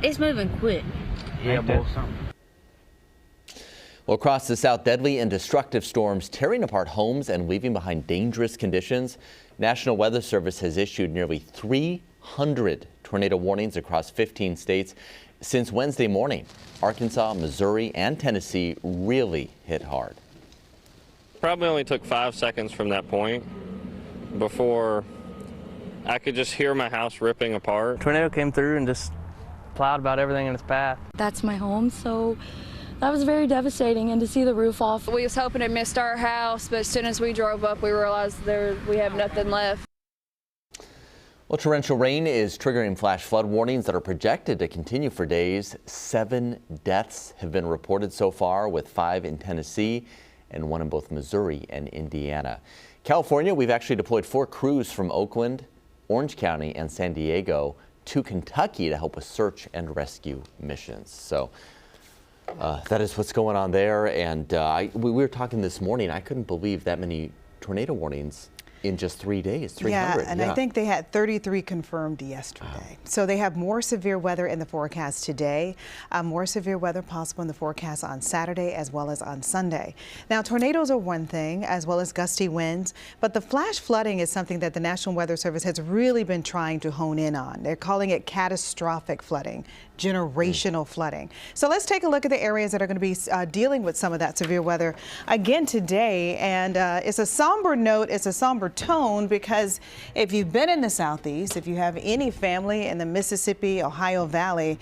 It's moving quick. Yeah, something. Well, across the South, deadly and destructive storms tearing apart homes and leaving behind dangerous conditions. National Weather Service has issued nearly 300 tornado warnings across 15 states since Wednesday morning. Arkansas, Missouri, and Tennessee really hit hard. Probably only took 5 seconds from that point before I could just hear my house ripping apart. Tornado came through and just plowed about everything in its path. That's my home, so that was very devastating, and to see the roof off. We was hoping it missed our house, but as soon as we drove up, we realized we have nothing left. Well, torrential rain is triggering flash flood warnings that are projected to continue for days. 7 deaths have been reported so far, with 5 in Tennessee and 1 in both Missouri and Indiana. California, we've actually deployed 4 crews from Oakland, Orange County, and San Diego to Kentucky to help with search and rescue missions. So that is what's going on there. And we were talking this morning. I couldn't believe that many tornado warnings in just 3 days. 300. Yeah, and I think they had 33 confirmed yesterday. So they have more severe weather in the forecast today, more severe weather possible in the forecast on Saturday as well as on Sunday. Now, tornadoes are one thing, as well as gusty winds, but the flash flooding is something that the National Weather Service has really been trying to hone in on. They're calling it catastrophic flooding, generational flooding. So let's take a look at the areas that are going to be dealing with some of that severe weather again today. And it's a somber note, it's a somber tone, because if you've been in the Southeast, if you have any family in the Mississippi, Ohio Valley,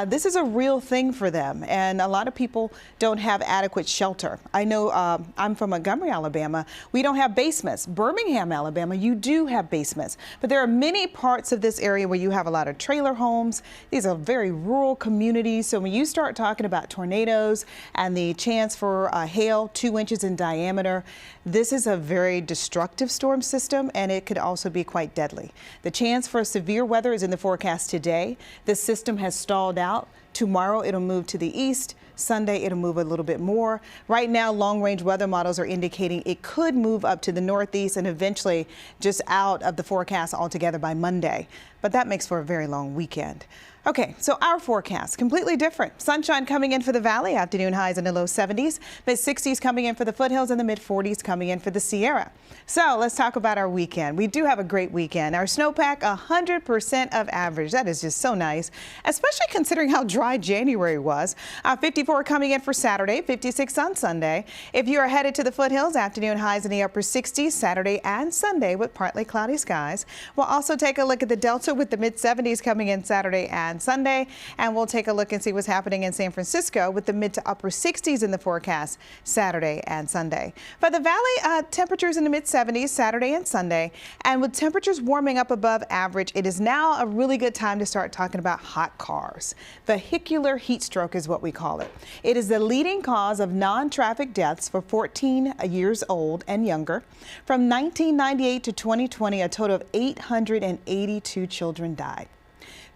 this is a real thing for them. And a lot of people don't have adequate shelter. I know I'm from Montgomery, Alabama. We don't have basements. Birmingham, Alabama, you do have basements. But there are many parts of this area where you have a lot of trailer homes. These are very rural communities. So when you start talking about tornadoes and the chance for hail 2 inches in diameter, this is a very destructive storm system, and it could also be quite deadly. The chance for severe weather is in the forecast today. The system has stalled out. Tomorrow it'll move to the east. Sunday it'll move a little bit more. Right now, long-range weather models are indicating it could move up to the northeast and eventually just out of the forecast altogether by Monday. But that makes for a very long weekend. Okay, so our forecast, completely different. Sunshine coming in for the valley, afternoon highs in the low 70s, mid-60s coming in for the foothills, and the mid-40s coming in for the Sierra. So let's talk about our weekend. We do have a great weekend. Our snowpack, 100% of average. That is just so nice, especially considering how dry January was. 54 coming in for Saturday, 56 on Sunday. If you are headed to the foothills, afternoon highs in the upper 60s, Saturday and Sunday with partly cloudy skies. We'll also take a look at the Delta with the mid-70s coming in Saturday and Sunday, and we'll take a look and see what's happening in San Francisco with the mid to upper 60s in the forecast Saturday and Sunday. For the valley, temperatures in the mid-70s Saturday and Sunday, and with temperatures warming up above average, it is now a really good time to start talking about hot cars. Vehicular heat stroke is what we call it. It is the leading cause of non-traffic deaths for 14 years old and younger. From 1998 to 2020, a total of 882 children died.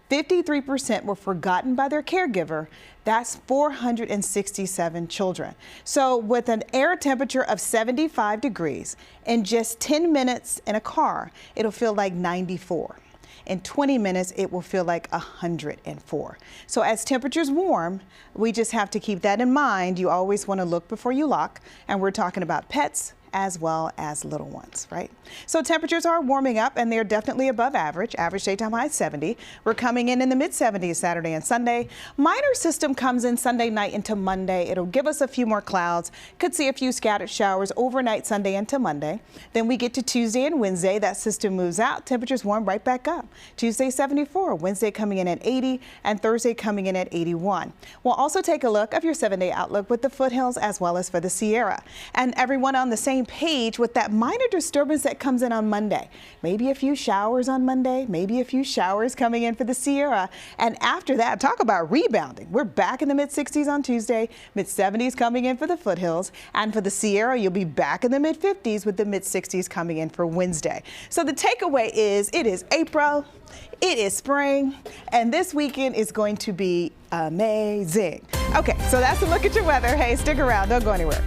53% were forgotten by their caregiver. That's 467 children. So with an air temperature of 75 degrees, in just 10 minutes in a car, it'll feel like 94. In 20 minutes, it will feel like 104. So as temperatures warm, we just have to keep that in mind. You always want to look before you lock, and we're talking about pets as well as little ones, right? So temperatures are warming up, and they're definitely above average. Average daytime high 70. We're coming in the mid-70s Saturday and Sunday. Minor system comes in Sunday night into Monday. It'll give us a few more clouds. Could see a few scattered showers overnight Sunday into Monday. Then we get to Tuesday and Wednesday. That system moves out. Temperatures warm right back up. Tuesday 74, Wednesday coming in at 80, and Thursday coming in at 81. We'll also take a look of your 7-day outlook with the foothills as well as for the Sierra. And everyone on the same page with that minor disturbance that comes in on Monday. Maybe a few showers on Monday, maybe a few showers coming in for the Sierra. And after that, talk about rebounding. We're back in the mid-60s on Tuesday, mid-70s coming in for the foothills. And for the Sierra, you'll be back in the mid-50s with the mid-60s coming in for Wednesday. So the takeaway is it is April, it is spring, and this weekend is going to be amazing. Okay, so that's a look at your weather. Hey, stick around. Don't go anywhere.